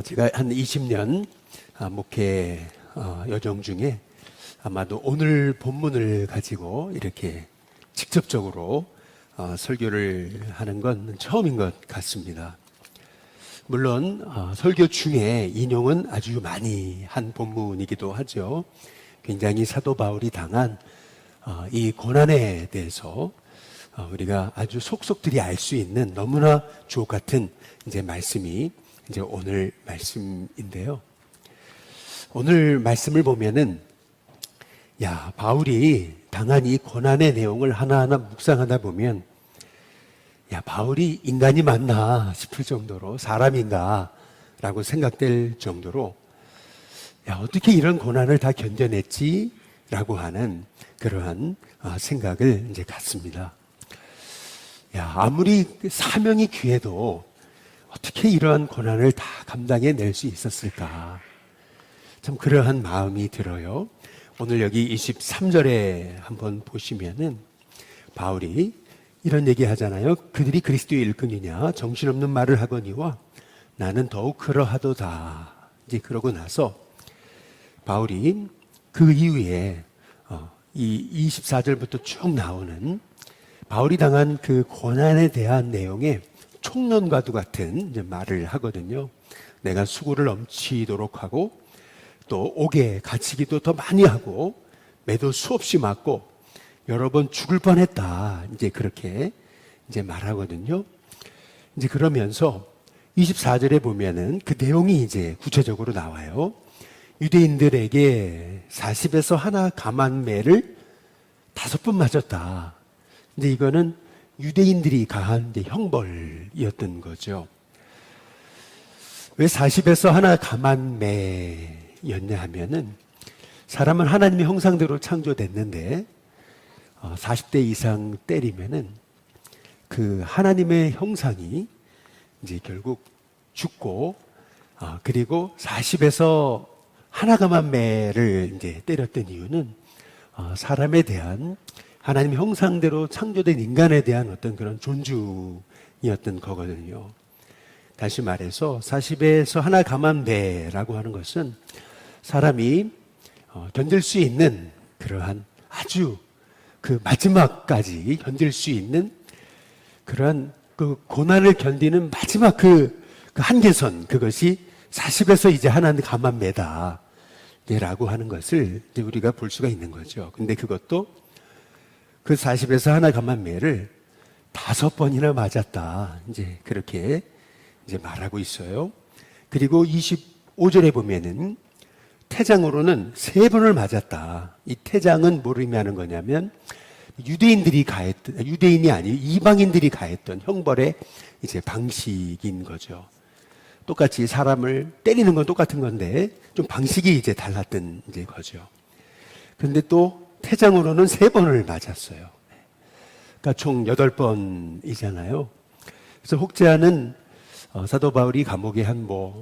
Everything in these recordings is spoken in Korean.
제가 한 20년 목회 여정 중에 아마도 오늘 본문을 가지고 이렇게 직접적으로 설교를 하는 건 처음인 것 같습니다. 물론 설교 중에 인용은 아주 많이 한 본문이기도 하죠. 굉장히 사도 바울이 당한 이 고난에 대해서 우리가 아주 속속들이 알 수 있는 너무나 주옥 같은 이제 말씀이 이제 오늘 말씀인데요. 오늘 말씀을 보면은 바울이 당한 이 고난의 내용을 하나하나 묵상하다 보면 바울이 인간이 맞나 싶을 정도로 사람인가 라고 생각될 정도로 어떻게 이런 고난을 다 견뎌냈지? 라고 하는 그러한 생각을 이제 갖습니다. 아무리 사명이 귀해도 어떻게 이러한 고난을 다 감당해 낼 수 있었을까? 참 그러한 마음이 들어요. 오늘 여기 23절에 한번 보시면은 바울이 이런 얘기 하잖아요. 그들이 그리스도의 일꾼이냐 정신없는 말을 하거니와 나는 더욱 그러하도다. 이제 그러고 나서 바울이 그 이후에 이 24절부터 쭉 나오는 바울이 당한 그 고난에 대한 내용에 총론과도 같은 이제 말을 하거든요. 내가 수고를 넘치도록 하고 또 옥에 갇히기도 더 많이 하고 매도 수없이 맞고 여러 번 죽을 뻔했다. 이제 그렇게 이제 말하거든요. 이제 그러면서 24절에 보면은 그 내용이 이제 구체적으로 나와요. 유대인들에게 40에서 하나 감한 매를 5번 맞았다. 이제 이거는 유대인들이 가한 이제 형벌이었던 거죠. 왜 40에서 하나 감한 매였냐 하면은 사람은 하나님의 형상대로 창조됐는데 40대 이상 때리면은 그 하나님의 형상이 이제 결국 죽고 그리고 40에서 하나 감한 매를 이제 때렸던 이유는 사람에 대한 하나님의 형상대로 창조된 인간에 대한 어떤 그런 존중이었던 거거든요. 다시 말해서 40에서 하나 감한 매라고 하는 것은 사람이 견딜 수 있는 그러한 아주 그 마지막까지 견딜 수 있는 그러한 그 고난을 견디는 마지막 그 한계선, 그것이 40에서 이제 하나 감한 매다 라고 하는 것을 이제 우리가 볼 수가 있는 거죠. 근데 그것도 그 40에서 하나 감한 매를 5번이나 맞았다. 이제 그렇게 이제 말하고 있어요. 그리고 25절에 보면은 태장으로는 3번을 맞았다. 이 태장은 뭘 의미하는 거냐면 유대인들이 가했던, 유대인이 아니고 이방인들이 가했던 형벌의 이제 방식인 거죠. 똑같이 사람을 때리는 건 똑같은 건데 좀 방식이 이제 달랐던 이제 거죠. 그런데 또 태장으로는 3번을 맞았어요. 그러니까 총 8번이잖아요. 그래서 혹자는 사도 바울이 감옥에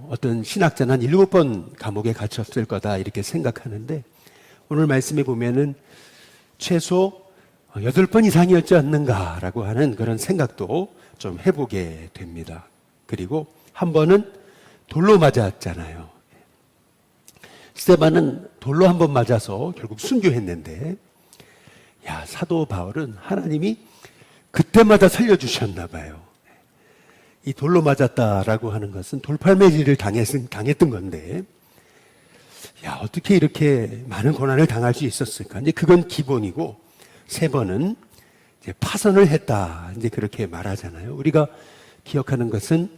어떤 신학자는 한 7번 감옥에 갇혔을 거다 이렇게 생각하는데 오늘 말씀에 보면은 최소 8번 이상이었지 않는가라고 하는 그런 생각도 좀 해보게 됩니다. 그리고 한 번은 돌로 맞았잖아요. 스데반은 돌로 한 번 맞아서 결국 순교했는데 사도 바울은 하나님이 그때마다 살려주셨나 봐요. 이 돌로 맞았다라고 하는 것은 돌팔매질을 당했던 건데 어떻게 이렇게 많은 고난을 당할 수 있었을까? 이제 그건 기본이고 3번은 이제 파선을 했다. 이제 그렇게 말하잖아요. 우리가 기억하는 것은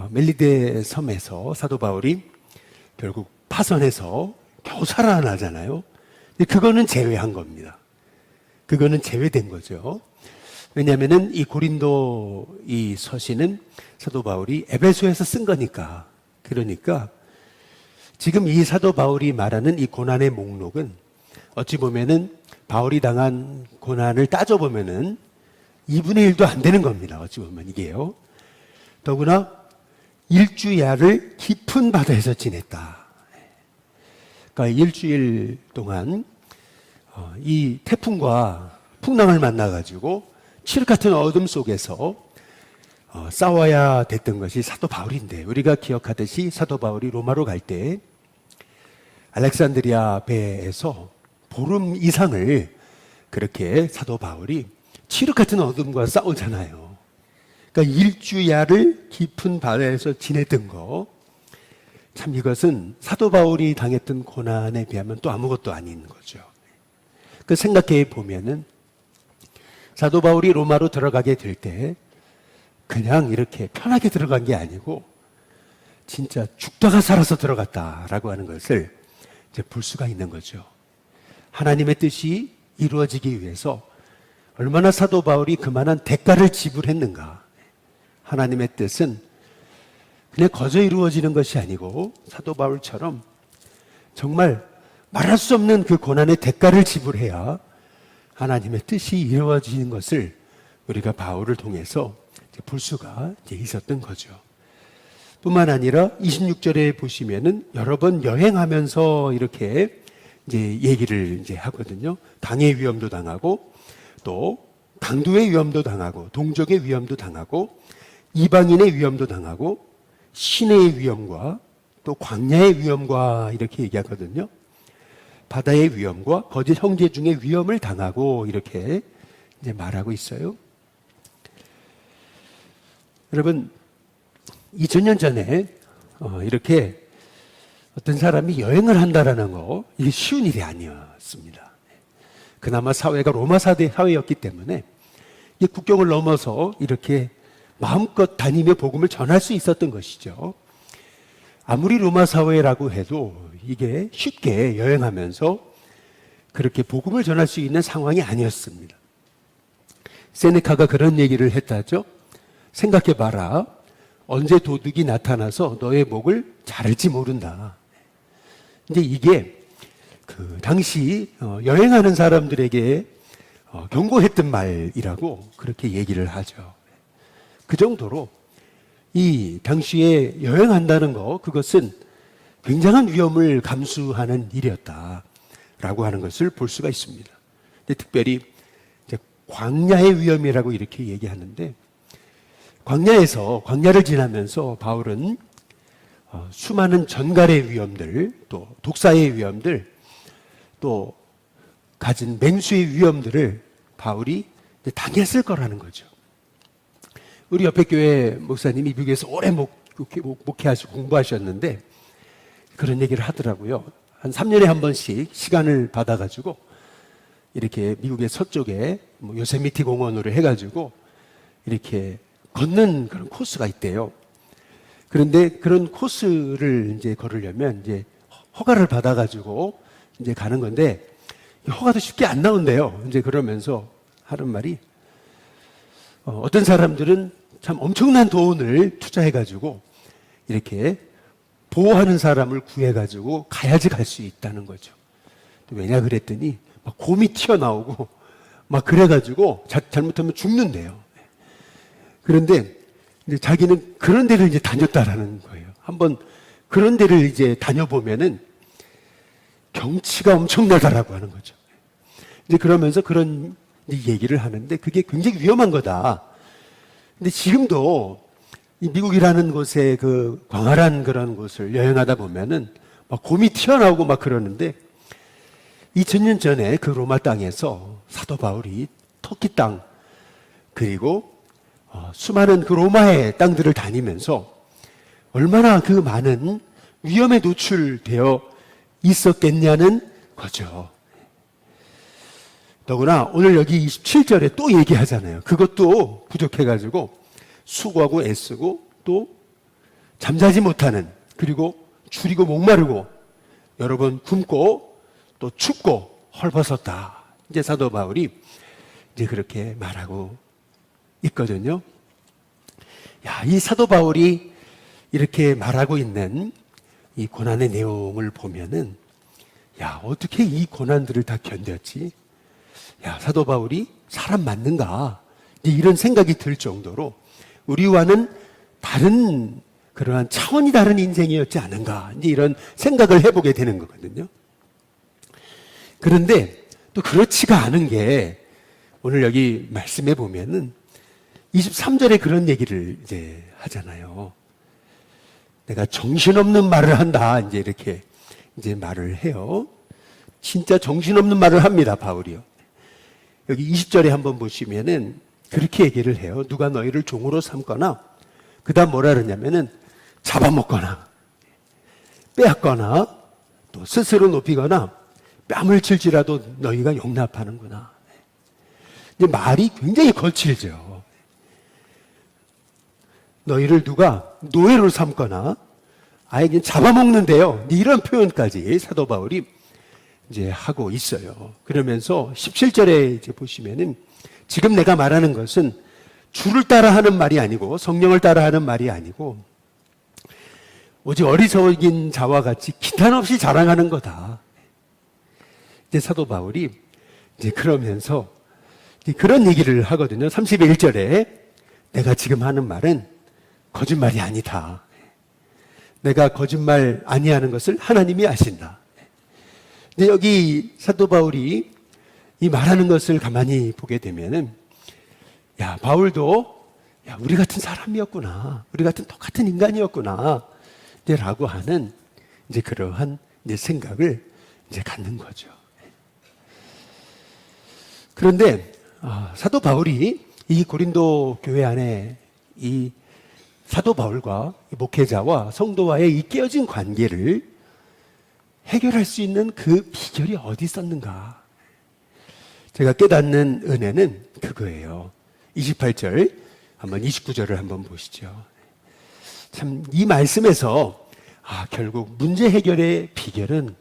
멜리데 섬에서 사도 바울이 결국 파선해서 겨우 살아나잖아요. 그거는 제외한 겁니다. 그거는 제외된 거죠. 왜냐하면은 이 고린도 이 서신은 사도 바울이 에베소에서 쓴 거니까. 그러니까 지금 이 사도 바울이 말하는 이 고난의 목록은 어찌 보면은 바울이 당한 고난을 따져보면은 2분의 1도 안 되는 겁니다. 어찌 보면 이게요. 더구나 일주야를 깊은 바다에서 지냈다. 그러니까 일주일 동안 이 태풍과 풍랑을 만나가지고 칠흑 같은 어둠 속에서 싸워야 됐던 것이 사도 바울인데, 우리가 기억하듯이 사도 바울이 로마로 갈 때 알렉산드리아 배에서 보름 이상을 그렇게 사도 바울이 칠흑 같은 어둠과 싸우잖아요. 그러니까 일주야를 깊은 바다에서 지냈던 거, 참 이것은 사도 바울이 당했던 고난에 비하면 또 아무것도 아닌 거죠. 그 생각해 보면은 사도 바울이 로마로 들어가게 될 때 그냥 이렇게 편하게 들어간 게 아니고 진짜 죽다가 살아서 들어갔다라고 하는 것을 이제 볼 수가 있는 거죠. 하나님의 뜻이 이루어지기 위해서 얼마나 사도 바울이 그만한 대가를 지불했는가. 하나님의 뜻은 그냥 거저 이루어지는 것이 아니고 사도 바울처럼 정말 말할 수 없는 그 고난의 대가를 지불해야 하나님의 뜻이 이루어지는 것을 우리가 바울을 통해서 볼 수가 있었던 거죠. 뿐만 아니라 26절에 보시면은 여러 번 여행하면서 이렇게 이제 얘기를 이제 하거든요. 강의 위험도 당하고 또 강도의 위험도 당하고 동족의 위험도 당하고 이방인의 위험도 당하고 시내의 위험과 또 광야의 위험과 이렇게 얘기하거든요. 바다의 위험과 거짓 형제 중의 위험을 당하고 이렇게 이제 말하고 있어요. 여러분, 2000년 전에 이렇게 어떤 사람이 여행을 한다라는 거, 이게 쉬운 일이 아니었습니다. 그나마 사회가 로마 사회였기 때문에 국경을 넘어서 이렇게 마음껏 다니며 복음을 전할 수 있었던 것이죠. 아무리 로마 사회라고 해도 이게 쉽게 여행하면서 그렇게 복음을 전할 수 있는 상황이 아니었습니다. 세네카가 그런 얘기를 했다죠. 생각해봐라. 언제 도둑이 나타나서 너의 목을 자를지 모른다. 근데 이게 그 당시 여행하는 사람들에게 경고했던 말이라고 그렇게 얘기를 하죠. 그 정도로 이 당시에 여행한다는 거, 그것은 굉장한 위험을 감수하는 일이었다라고 하는 것을 볼 수가 있습니다. 근데 특별히 이제 광야의 위험이라고 이렇게 얘기하는데, 광야를 지나면서 바울은 수많은 전갈의 위험들, 또 독사의 위험들, 또 가진 맹수의 위험들을 바울이 당했을 거라는 거죠. 우리 옆에 교회 목사님이 미국에서 오래 목회하시고 공부하셨는데 그런 얘기를 하더라고요. 한 3년에 한 번씩 시간을 받아가지고 이렇게 미국의 서쪽에 요세미티 공원으로 해가지고 이렇게 걷는 그런 코스가 있대요. 그런데 그런 코스를 이제 걸으려면 이제 허가를 받아가지고 이제 가는 건데 허가도 쉽게 안 나온대요. 이제 그러면서 하는 말이 어떤 사람들은 참 엄청난 돈을 투자해가지고 이렇게 보호하는 사람을 구해가지고 가야지 갈 수 있다는 거죠. 왜냐 그랬더니 막 곰이 튀어나오고 막 그래가지고 잘못하면 죽는데요. 그런데 이제 자기는 그런 데를 이제 다녔다라는 거예요. 한번 그런 데를 이제 다녀보면은 경치가 엄청나다라고 하는 거죠. 이제 그러면서 그런 얘기를 하는데 그게 굉장히 위험한 거다. 근데 지금도 이 미국이라는 곳에 그 광활한 그런 곳을 여행하다 보면은 막 곰이 튀어나오고 막 그러는데 2000년 전에 그 로마 땅에서 사도 바울이 터키 땅 그리고 수많은 그 로마의 땅들을 다니면서 얼마나 그 많은 위험에 노출되어 있었겠냐는 거죠. 더구나 오늘 여기 27절에 또 얘기하잖아요. 그것도 부족해가지고 수고하고 애쓰고 또 잠자지 못하는, 그리고 줄이고 목마르고 여러 번 굶고 또 춥고 헐벗었다. 이제 사도 바울이 이제 그렇게 말하고 있거든요. 야, 이 사도 바울이 이렇게 말하고 있는 이 고난의 내용을 보면은 야, 어떻게 이 고난들을 다 견뎠지? 야, 사도 바울이 사람 맞는가? 이런 생각이 들 정도로 우리와는 다른 그러한 차원이 다른 인생이었지 않은가? 이제 이런 생각을 해보게 되는 거거든요. 그런데 또 그렇지가 않은 게 오늘 여기 말씀해 보면은 23절에 그런 얘기를 이제 하잖아요. 내가 정신없는 말을 한다. 이제 이렇게 이제 말을 해요. 진짜 정신없는 말을 합니다, 바울이요. 여기 20절에 한번 보시면은 그렇게 얘기를 해요. 누가 너희를 종으로 삼거나, 그 다음 뭐라 그러냐면은 잡아먹거나, 빼앗거나, 또 스스로 높이거나, 뺨을 칠지라도 너희가 용납하는구나. 이제 말이 굉장히 거칠죠. 너희를 누가 노예로 삼거나, 아예 그냥 잡아먹는데요. 이런 표현까지 사도 바울이 이제 하고 있어요. 그러면서 17절에 이제 보시면은 지금 내가 말하는 것은 주를 따라 하는 말이 아니고 성령을 따라 하는 말이 아니고 오직 어리석인 자와 같이 기탄 없이 자랑하는 거다. 이제 사도 바울이 이제 그러면서 이제 그런 얘기를 하거든요. 31절에 내가 지금 하는 말은 거짓말이 아니다. 내가 거짓말 아니하는 것을 하나님이 아신다. 근데 여기 사도 바울이 이 말하는 것을 가만히 보게 되면은, 야, 바울도, 야, 우리 같은 사람이었구나. 우리 같은 똑같은 인간이었구나. 이제 라고 하는, 이제 그러한 이제 생각을 이제 갖는 거죠. 그런데, 사도 바울이 이 고린도 교회 안에 이 사도 바울과 목회자와 성도와의 이 깨어진 관계를 해결할 수 있는 그 비결이 어디 있었는가? 제가 깨닫는 은혜는 그거예요. 28절, 한번 29절을 한번 보시죠. 참, 이 말씀에서, 결국 문제 해결의 비결은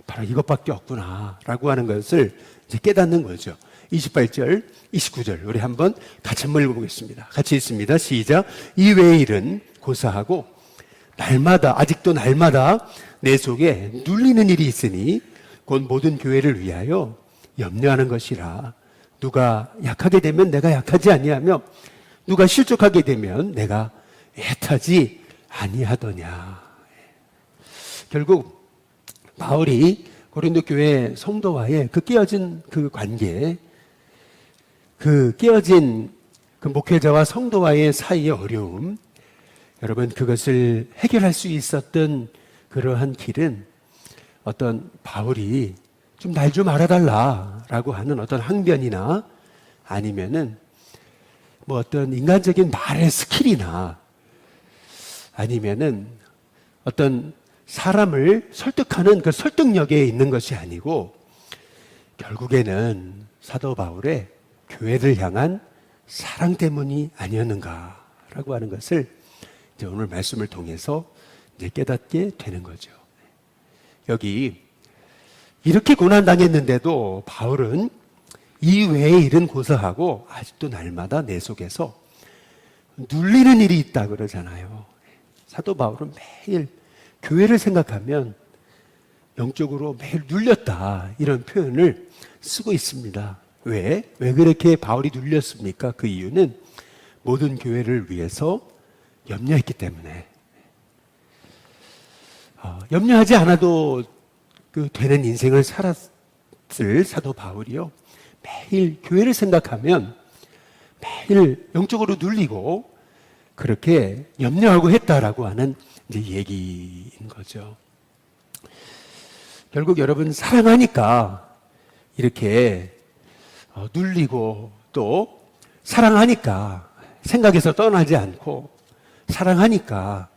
바로 이것밖에 없구나, 라고 하는 것을 이제 깨닫는 거죠. 28절, 29절, 우리 한번 같이 한번 읽어보겠습니다. 같이 읽습니다. 시작. 이 외의 일은 고사하고, 아직도 날마다 내 속에 눌리는 일이 있으니, 곧 모든 교회를 위하여 염려하는 것이라. 누가 약하게 되면 내가 약하지 아니하며 누가 실족하게 되면 내가 애타지 아니하더냐. 결국 바울이 고린도 교회 성도와의 그 깨어진 그 관계, 그 깨어진 그 목회자와 성도와의 사이의 어려움, 여러분 그것을 해결할 수 있었던 그러한 길은 어떤 바울이 좀 날 좀 알아달라라고 하는 어떤 항변이나 아니면은 뭐 어떤 인간적인 말의 스킬이나 아니면은 어떤 사람을 설득하는 그 설득력에 있는 것이 아니고 결국에는 사도 바울의 교회를 향한 사랑 때문이 아니었는가라고 하는 것을 이제 오늘 말씀을 통해서 이제 깨닫게 되는 거죠. 여기 이렇게 고난당했는데도 바울은 이 외의 일은 고사하고 아직도 날마다 내 속에서 눌리는 일이 있다 그러잖아요. 사도 바울은 매일 교회를 생각하면 영적으로 매일 눌렸다 이런 표현을 쓰고 있습니다. 왜 그렇게 바울이 눌렸습니까? 그 이유는 모든 교회를 위해서 염려했기 때문에. 염려하지 않아도 되는 인생을 살았을 사도 바울이요. 매일 교회를 생각하면 매일 영적으로 눌리고 그렇게 염려하고 했다라고 하는 이제 얘기인 거죠. 결국 여러분 사랑하니까 이렇게 눌리고 또 사랑하니까 생각에서 떠나지 않고 사랑하니까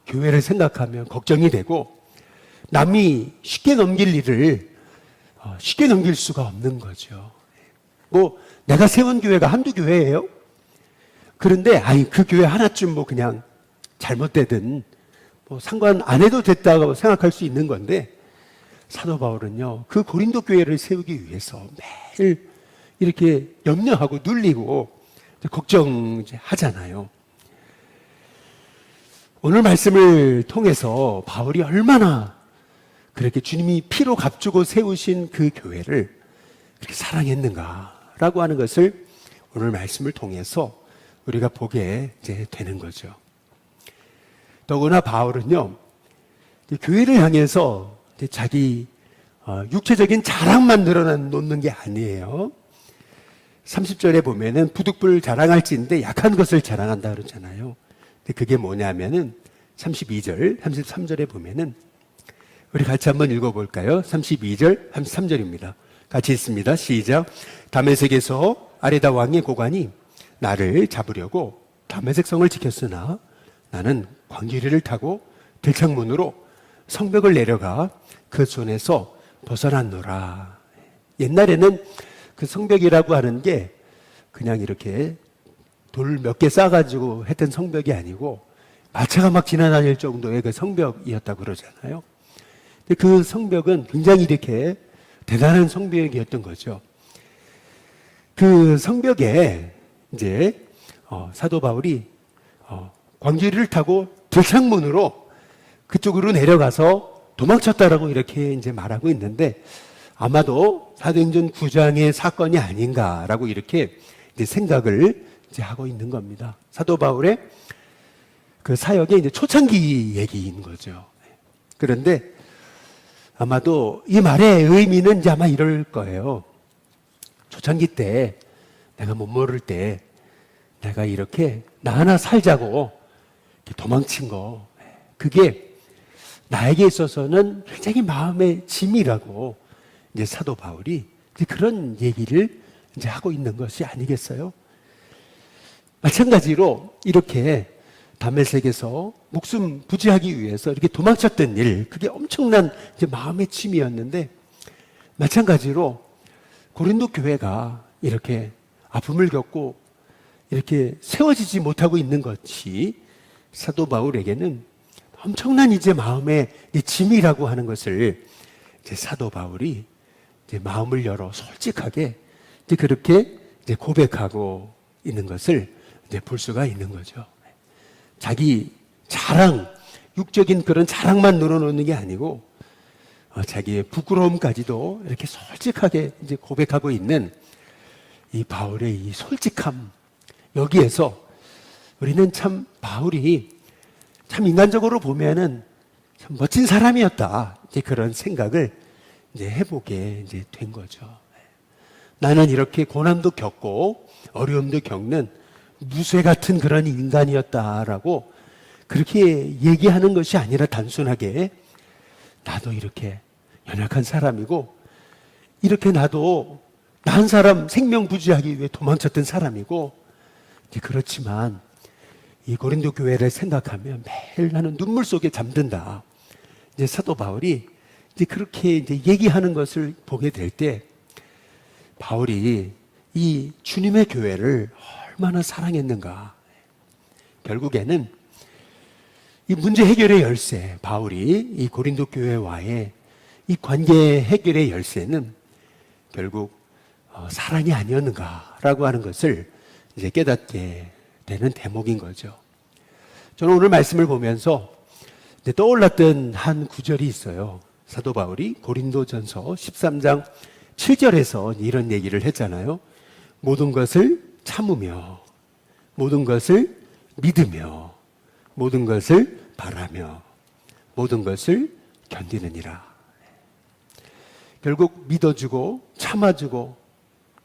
교회를 생각하면 걱정이 되고 남이 쉽게 넘길 일을 쉽게 넘길 수가 없는 거죠. 뭐 내가 세운 교회가 한두 교회예요. 그런데 그 교회 하나쯤 뭐 그냥 잘못되든 뭐 상관 안 해도 됐다고 생각할 수 있는 건데 사도 바울은요 그 고린도 교회를 세우기 위해서 매일 이렇게 염려하고 눌리고 걱정하잖아요. 오늘 말씀을 통해서 바울이 얼마나 그렇게 주님이 피로 값주고 세우신 그 교회를 그렇게 사랑했는가라고 하는 것을 오늘 말씀을 통해서 우리가 보게 이제 되는 거죠. 더구나 바울은요, 교회를 향해서 자기 육체적인 자랑만 늘어놓는 게 아니에요. 30절에 보면은 부득불 자랑할지인데 약한 것을 자랑한다 그러잖아요. 근데 그게 뭐냐면은 32절, 33절에 보면은 우리 같이 한번 읽어볼까요? 32절, 33절입니다. 같이 읽습니다. 시작. 다메섹에서 아레다 왕의 고관이 나를 잡으려고 다메섹 성을 지켰으나 나는 광주리를 타고 들창문으로 성벽을 내려가 그 손에서 벗어났노라. 옛날에는 그 성벽이라고 하는 게 그냥 이렇게 돌 몇 개 쌓아가지고 했던 성벽이 아니고 마차가 막 지나다닐 정도의 그 성벽이었다고 그러잖아요. 근데 그 성벽은 굉장히 이렇게 대단한 성벽이었던 거죠. 그 성벽에 이제 사도 바울이 광주리를 타고 들창문으로 그쪽으로 내려가서 도망쳤다라고 이렇게 이제 말하고 있는데 아마도 사도행전 9장의 사건이 아닌가라고 이렇게 이제 생각을 이제 하고 있는 겁니다. 사도 바울의 그 사역의 이제 초창기 얘기인 거죠. 그런데 아마도 이 말의 의미는 이제 아마 이럴 거예요. 초창기 때 내가 못 모를 때 내가 이렇게 나 하나 살자고 도망친 거, 그게 나에게 있어서는 굉장히 마음의 짐이라고 이제 사도 바울이 이제 그런 얘기를 이제 하고 있는 것이 아니겠어요? 마찬가지로 이렇게 다메섹에서 목숨 부지하기 위해서 이렇게 도망쳤던 일, 그게 엄청난 이제 마음의 짐이었는데 마찬가지로 고린도 교회가 이렇게 아픔을 겪고 이렇게 세워지지 못하고 있는 것이 사도 바울에게는 엄청난 이제 마음의 짐이라고 하는 것을 이제 사도 바울이 이제 마음을 열어 솔직하게 이제 그렇게 이제 고백하고 있는 것을 이제 볼 수가 있는 거죠. 자기 자랑, 육적인 그런 자랑만 늘어놓는 게 아니고 자기의 부끄러움까지도 이렇게 솔직하게 이제 고백하고 있는 이 바울의 이 솔직함, 여기에서 우리는 참 바울이 참 인간적으로 보면은 참 멋진 사람이었다, 이제 그런 생각을 이제 해보게 이제 된 거죠. 나는 이렇게 고난도 겪고 어려움도 겪는 무쇠 같은 그런 인간이었다라고 그렇게 얘기하는 것이 아니라 단순하게 나도 이렇게 연약한 사람이고 이렇게 나도 나 한 사람 생명 부지하기 위해 도망쳤던 사람이고 이제 그렇지만 이 고린도 교회를 생각하면 매일 나는 눈물 속에 잠든다. 이제 사도 바울이 이제 그렇게 이제 얘기하는 것을 보게 될 때 바울이 이 주님의 교회를 얼마나 사랑했는가. 결국에는 이 문제 해결의 열쇠, 바울이 이 고린도 교회와의 이 관계 해결의 열쇠는 결국 사랑이 아니었는가라고 하는 것을 이제 깨닫게 되는 대목인 거죠. 저는 오늘 말씀을 보면서 떠올랐던 한 구절이 있어요. 사도 바울이 고린도전서 13장 7절에서 이런 얘기를 했잖아요. 모든 것을 참으며, 모든 것을 믿으며, 모든 것을 바라며, 모든 것을 견디느니라. 결국 믿어주고 참아주고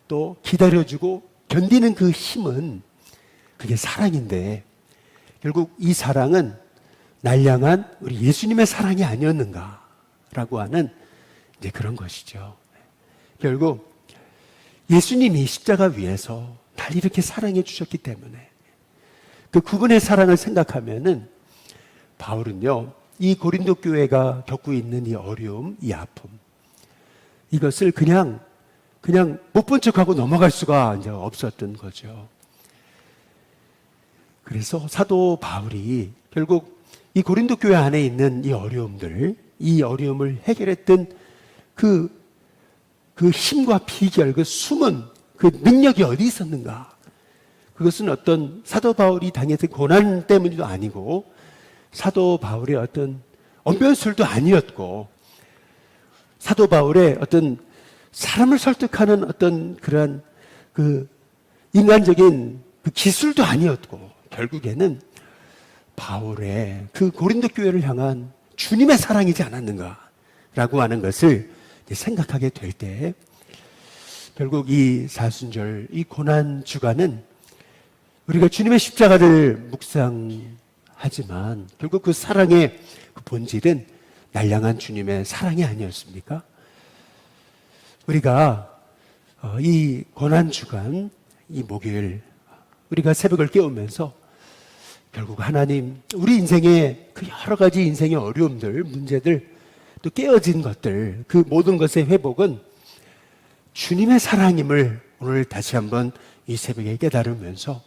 또 기다려주고 견디는 그 힘은 그게 사랑인데 결국 이 사랑은 날 향한 우리 예수님의 사랑이 아니었는가라고 하는 이제 그런 것이죠. 결국 예수님이 십자가 위에서 날 이렇게 사랑해 주셨기 때문에 그 그분의 사랑을 생각하면은 바울은요, 이 고린도 교회가 겪고 있는 이 어려움, 이 아픔, 이것을 그냥 못 본 척하고 넘어갈 수가 이제 없었던 거죠. 그래서 사도 바울이 결국 이 고린도 교회 안에 있는 이 어려움들, 이 어려움을 해결했던 그 힘과 비결, 그 숨은 그 능력이 어디 있었는가? 그것은 어떤 사도 바울이 당했던 고난 때문도 아니고 사도 바울의 어떤 언변술도 아니었고 사도 바울의 어떤 사람을 설득하는 어떤 그러한 그 인간적인 그 기술도 아니었고 결국에는 바울의 그 고린도 교회를 향한 주님의 사랑이지 않았는가라고 하는 것을 생각하게 될 때 결국 이 사순절, 이 고난 주간은 우리가 주님의 십자가를 묵상하지만 결국 그 사랑의 그 본질은 날 향한 주님의 사랑이 아니었습니까? 우리가 이 고난 주간, 이 목요일 우리가 새벽을 깨우면서 결국 하나님, 우리 인생의 그 여러 가지 인생의 어려움들, 문제들, 또 깨어진 것들, 그 모든 것의 회복은 주님의 사랑임을 오늘 다시 한번 이 새벽에 깨달으면서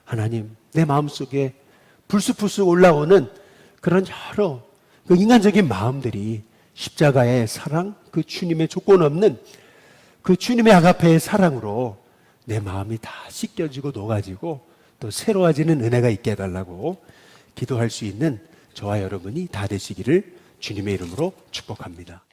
하나님, 내 마음속에 불쑥불쑥 올라오는 그런 여러 그 인간적인 마음들이 십자가의 사랑, 그 주님의 조건 없는 그 주님의 아가페의 사랑으로 내 마음이 다 씻겨지고 녹아지고 또 새로워지는 은혜가 있게 해달라고 기도할 수 있는 저와 여러분이 다 되시기를 주님의 이름으로 축복합니다.